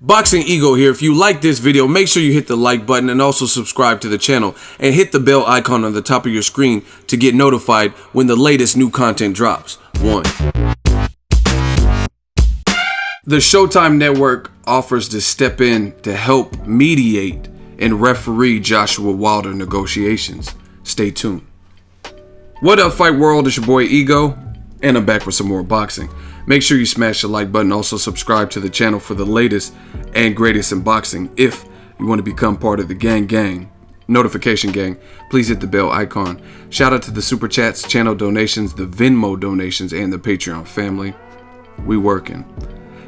Boxing Ego here. If you like this video, make sure you hit the like button and also subscribe to the channel and hit the bell icon on the top of your screen to get notified when the latest new content drops. 1. The Showtime Network offers to step in to help mediate and referee Joshua Wilder negotiations. Stay tuned. What up, Fight World? It's your boy Ego, and I'm back with some more boxing. Make sure you smash the like button. Also subscribe to the channel for the latest and greatest in boxing. If you want to become part of the gang, notification gang, please hit the bell icon. Shout out to the super chats, channel donations, the Venmo donations, and the Patreon family. We working.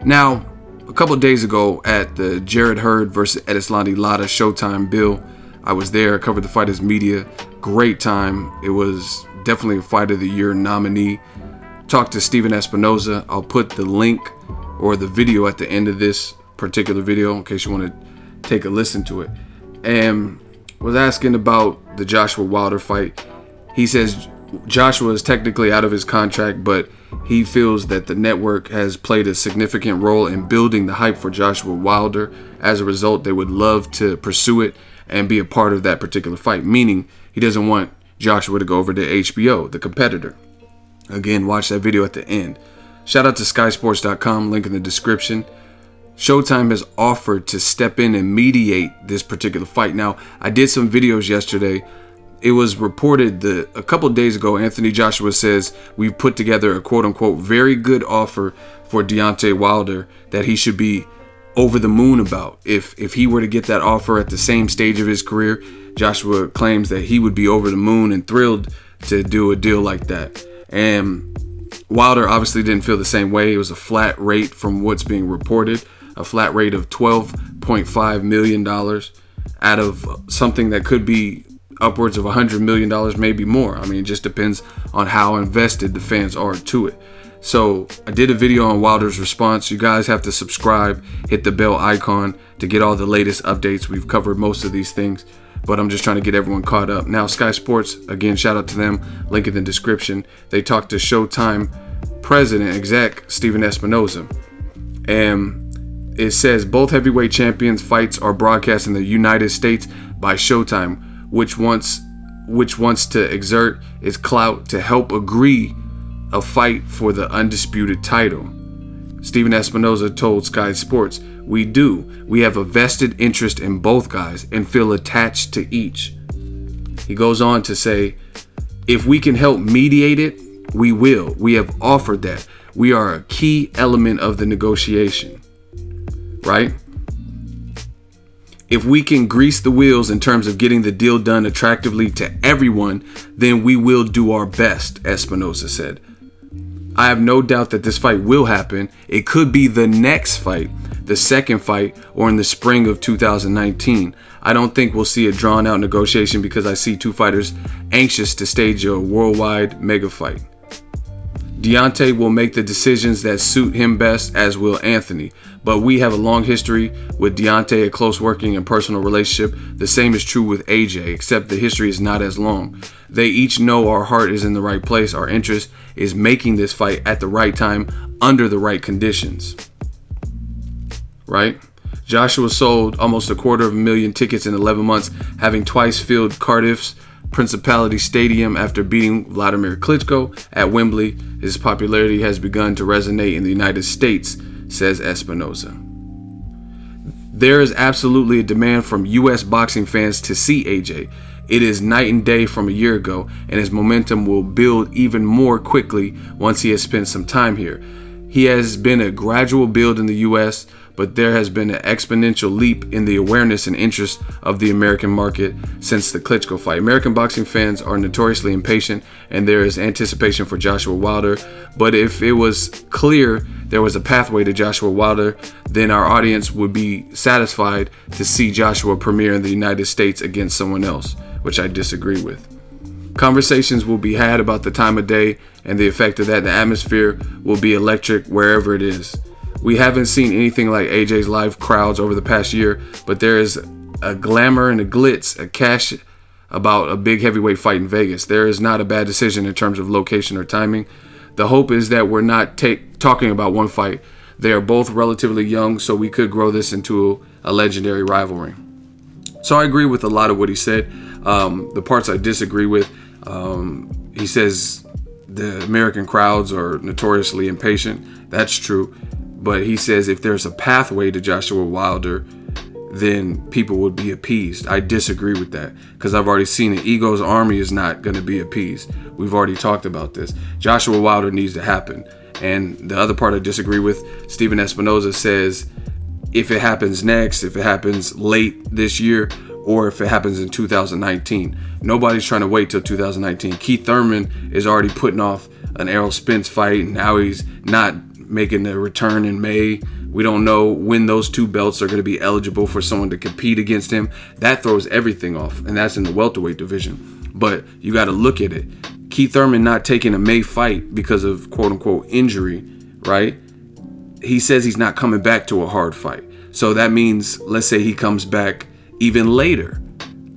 Now, a couple of days ago at the Jarrett Hurd versus Edeslandi Lara Showtime bill, I was there. I covered the fight as media. Great time. It was definitely a Fight of the Year nominee. Talked to Stephen Espinoza. I'll put the link or the video at the end of this particular video in case you want to take a listen to it. And was asking about the Joshua Wilder fight. He says Joshua is technically out of his contract, but he feels that the network has played a significant role in building the hype for Joshua Wilder. As a result, they would love to pursue it and be a part of that particular fight, meaning he doesn't want Joshua to go over to HBO, the competitor. Again, watch that video at the end. Shout out to skysports.com, link in the description. Showtime has offered to step in and mediate this particular fight. Now, I did some videos yesterday. It was reported that a couple days ago, Anthony Joshua says we've put together a quote-unquote very good offer for Deontay Wilder that he should be over the moon about. If he were to get that offer at the same stage of his career, Joshua claims that he would be over the moon and thrilled to do a deal like that. And Wilder obviously didn't feel the same way. It was a flat rate from what's being reported, a flat rate of $12.5 million out of something that could be upwards of $100 million, maybe more. I mean, it just depends on how invested the fans are to it. So I did a video on Wilder's response. You guys have to subscribe, hit the bell icon to get all the latest updates. We've covered most of these things, but I'm just trying to get everyone caught up. Now, Sky Sports, again, shout out to them. Link in the description. They talked to Showtime president, exec, Stephen Espinoza. And it says both heavyweight champions fights are broadcast in the United States by Showtime, which wants to exert its clout to help agree a fight for the undisputed title. Stephen Espinoza told Sky Sports, "We do. We have a vested interest in both guys and feel attached to each." He goes on to say, "If we can help mediate it, we will. We have offered that. We are a key element of the negotiation." Right? If we can grease the wheels in terms of getting the deal done attractively to everyone, then we will do our best, Espinoza said. I have no doubt that this fight will happen. It could be the next fight, the second fight, or in the spring of 2019. I don't think we'll see a drawn-out negotiation because I see two fighters anxious to stage a worldwide mega fight. Deontay will make the decisions that suit him best, as will Anthony. But we have a long history with Deontay, a close working and personal relationship. The same is true with AJ, except the history is not as long. They each know our heart is in the right place. Our interest is making this fight at the right time, under the right conditions. Right? Joshua sold almost 250,000 tickets in 11 months, having twice filled Cardiff's Principality Stadium after beating Vladimir Klitschko at Wembley. His popularity has begun to resonate in the United States, says Espinoza. There is absolutely a demand from U.S. boxing fans to see AJ. It is night and day from a year ago, and his momentum will build even more quickly once he has spent some time here. He has been a gradual build in the U.S., but there has been an exponential leap in the awareness and interest of the American market since the Klitschko fight. American boxing fans are notoriously impatient, and there is anticipation for Joshua Wilder. But if it was clear there was a pathway to Joshua Wilder, then our audience would be satisfied to see Joshua premiere in the United States against someone else, which I disagree with. Conversations will be had about the time of day and the effect of that. The atmosphere will be electric wherever it is. We haven't seen anything like AJ's live crowds over the past year, but there is a glamour and a glitz, a cash about a big heavyweight fight in Vegas. There is not a bad decision in terms of location or timing. The hope is that we're not talking about one fight. They are both relatively young, so we could grow this into a legendary rivalry. So I agree with a lot of what he said. The parts I disagree with, he says the American crowds are notoriously impatient. That's true. But he says if there's a pathway to Joshua Wilder, then people would be appeased. I disagree with that because I've already seen it. Ego's army is not going to be appeased. We've already talked about this. Joshua Wilder needs to happen. And the other part I disagree with, Stephen Espinoza says if it happens next, if it happens late this year, or if it happens in 2019. Nobody's trying to wait till 2019. Keith Thurman is already putting off an Errol Spence fight. And now he's not making the return in May. We don't know when those two belts are going to be eligible for someone to compete against him. That throws everything off, and that's in the welterweight division. But you got to look at it. Keith Thurman not taking a May fight because of quote-unquote injury, right? He says he's not coming back to a hard fight. So that means, let's say he comes back even later.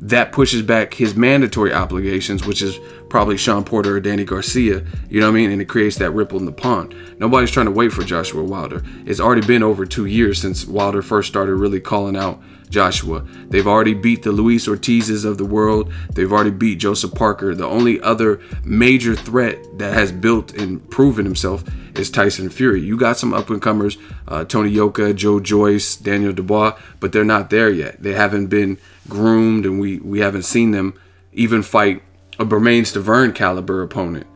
That pushes back his mandatory obligations, which is probably Sean Porter or Danny Garcia, you know what I mean? And it creates that ripple in the pond. Nobody's trying to wait for Joshua Wilder. It's already been over 2 years since Wilder first started really calling out Joshua. They've already beat the Luis Ortizes of the world. They've already beat Joseph Parker. The only other major threat that has built and proven himself is Tyson Fury. You got some up-and-comers, Tony Yoka, Joe Joyce, Daniel Dubois, but they're not there yet. They haven't been groomed, and we haven't seen them even fight a Bermain Stavern caliber opponent.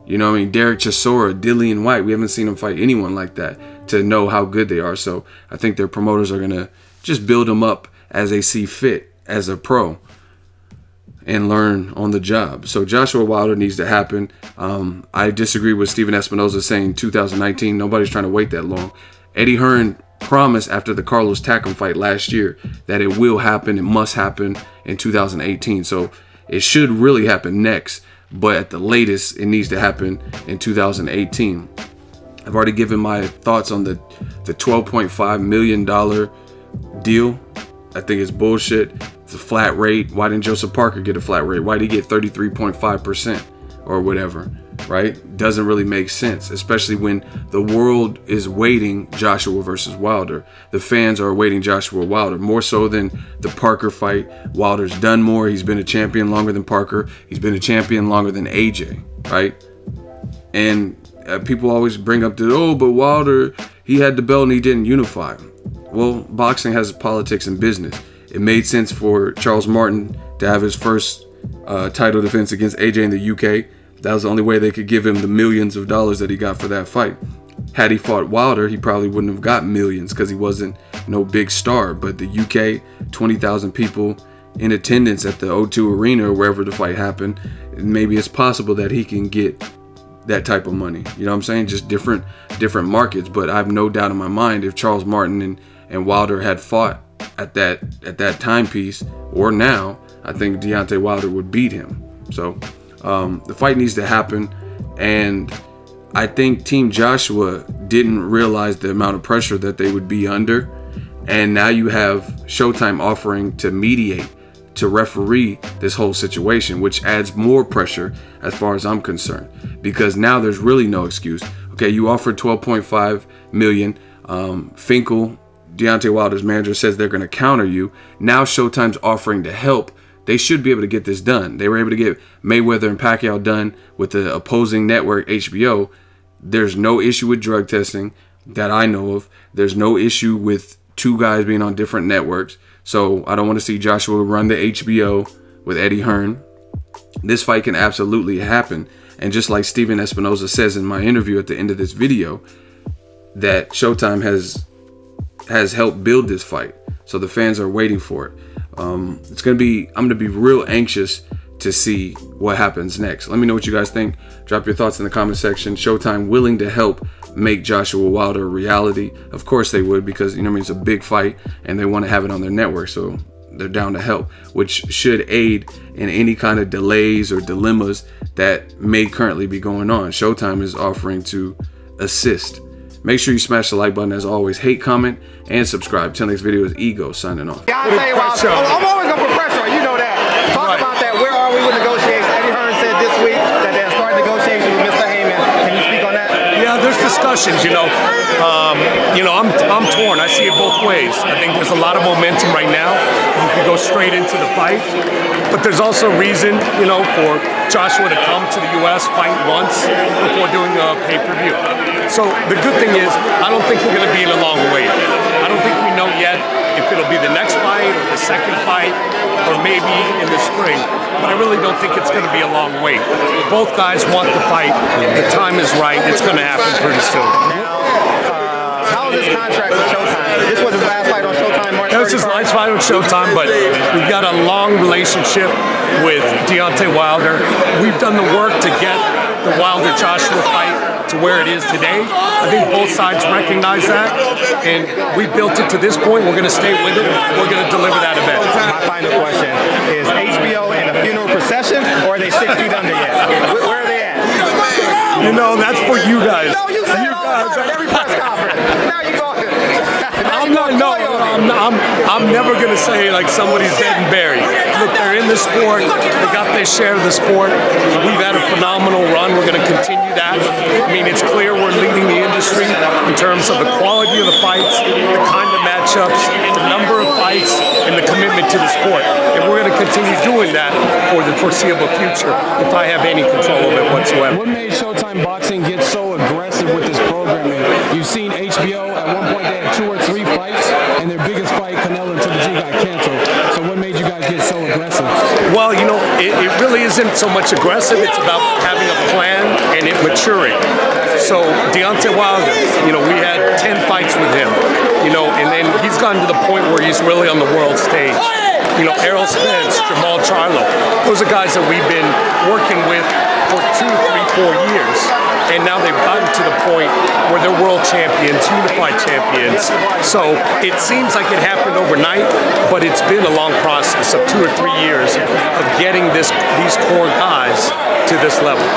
You know what I mean? Derek Chisora, Dillian White, we haven't seen them fight anyone like that to know how good they are. So I think their promoters are going to just build them up as they see fit as a pro and learn on the job. So Joshua Wilder needs to happen. I disagree with Stephen Espinoza saying 2019. Nobody's trying to wait that long. Eddie Hearn promised after the Carlos Takam fight last year that it will happen. It must happen in 2018. So it should really happen next, but at the latest, it needs to happen in 2018. I've already given my thoughts on the $12.5 million deal. I think it's bullshit. It's a flat rate. Why didn't Joseph Parker get a flat rate? Why did he get 33.5% or whatever, right? Doesn't really make sense, especially when the world is waiting Joshua versus Wilder. The fans are waiting Joshua Wilder more so than the Parker fight. Wilder's done more. He's been a champion longer than Parker. He's been a champion longer than AJ, right? And people always bring up but Wilder, he had the belt and he didn't unify. Well, boxing has politics and business. It made sense for Charles Martin to have his first title defense against AJ in the UK. That was the only way they could give him the millions of dollars that he got for that fight. Had he fought Wilder, he probably wouldn't have got millions because he wasn't no big star. But the UK, 20,000 people in attendance at the O2 Arena or wherever the fight happened, maybe it's possible that he can get that type of money. You know what I'm saying? Just different markets. But I have no doubt in my mind if Charles Martin and Wilder had fought at that timepiece or now, I think Deontay Wilder would beat him. So the fight needs to happen, and I think Team Joshua didn't realize the amount of pressure that they would be under, and now you have Showtime offering to mediate, to referee this whole situation, which adds more pressure as far as I'm concerned, because now there's really no excuse. Okay, you offered $12.5 million. Finkel, Deontay Wilder's manager, says they're going to counter you. Now Showtime's offering to help. They should be able to get this done. They were able to get Mayweather and Pacquiao done with the opposing network, HBO. There's no issue with drug testing that I know of. There's no issue with two guys being on different networks. So I don't want to see Joshua run the HBO with Eddie Hearn. This fight can absolutely happen. And just like Stephen Espinoza says in my interview at the end of this video, that Showtime has helped build this fight. So the fans are waiting for it. I'm gonna be real anxious to see what happens next. Let me know what you guys think. Drop your thoughts in the comment section. Showtime willing to help make Joshua Wilder a reality. Of course they would, because you know what I mean, it's a big fight and they want to have it on their network, so they're down to help, which should aid in any kind of delays or dilemmas that may currently be going on. Showtime is offering to assist. Make sure you smash the like button as always. Hate, comment, and subscribe. Till next video is Ego signing off. Deontay Wilder. I'm always going to put pressure on you. Know that. Talk about that. Where are we with negotiations? Eddie Hearn said this week that they're starting negotiations with Mr. Heyman. Can you speak on that? Yeah, there's discussion. questions, I'm torn. I see it both ways. I think there's a lot of momentum right now. You could go straight into the fight, but there's also reason, for Joshua to come to the U.S., fight once before doing a pay-per-view. So the good thing is, I don't think we're going to be in a long wait. I don't think we know yet if it'll be the next fight or the second fight or maybe in the spring. But I really don't think it's going to be a long wait. Both guys want the fight. The time is right. It's going to happen pretty soon. How is this contract with Showtime? This was his last fight on Showtime, March 31st. This is his last fight on Showtime, but we've got a long relationship with Deontay Wilder. We've done the work to get the Wilder-Joshua fight to where it is today. I think both sides recognize that, and we built it to this point. We're going to stay with it. We're going to deliver that event. My final question is: HBO in a funeral procession, or are they 6 feet under yet? Where are they at? That's for you guys. No, you say it all the time at every press conference. Now you go. I'm never going to say like somebody's dead and buried. Look, they're in the sport. They got their share of the sport. We've had a phenomenal run. We're going to continue that. I mean, it's clear we're leading the industry in terms of the quality of the fights, the kind of matchups, the number of fights, and the commitment to the sport. And we're going to continue doing that for the foreseeable future if I have any control of it whatsoever. What made Showtime Boxing get so aggressive with this programming? You've seen HBO, at one point they had 2 or 3 fights, and their biggest fight, Canelo to the G, got canceled. So what made you guys get so aggressive? Well, it really isn't so much aggressive. It's about having a plan and it maturing. So Deontay Wilder, we had 10 fights with him, and then he's gotten to the point where he's really on the world stage. Errol Spence, Jamal Charlo, those are guys that we've been working with for 2, 3, 4 years. And now they've gotten to the point where they're world champions, unified champions. So it seems like it happened overnight, but it's been a long process of 2 or 3 years of getting these core guys to this level.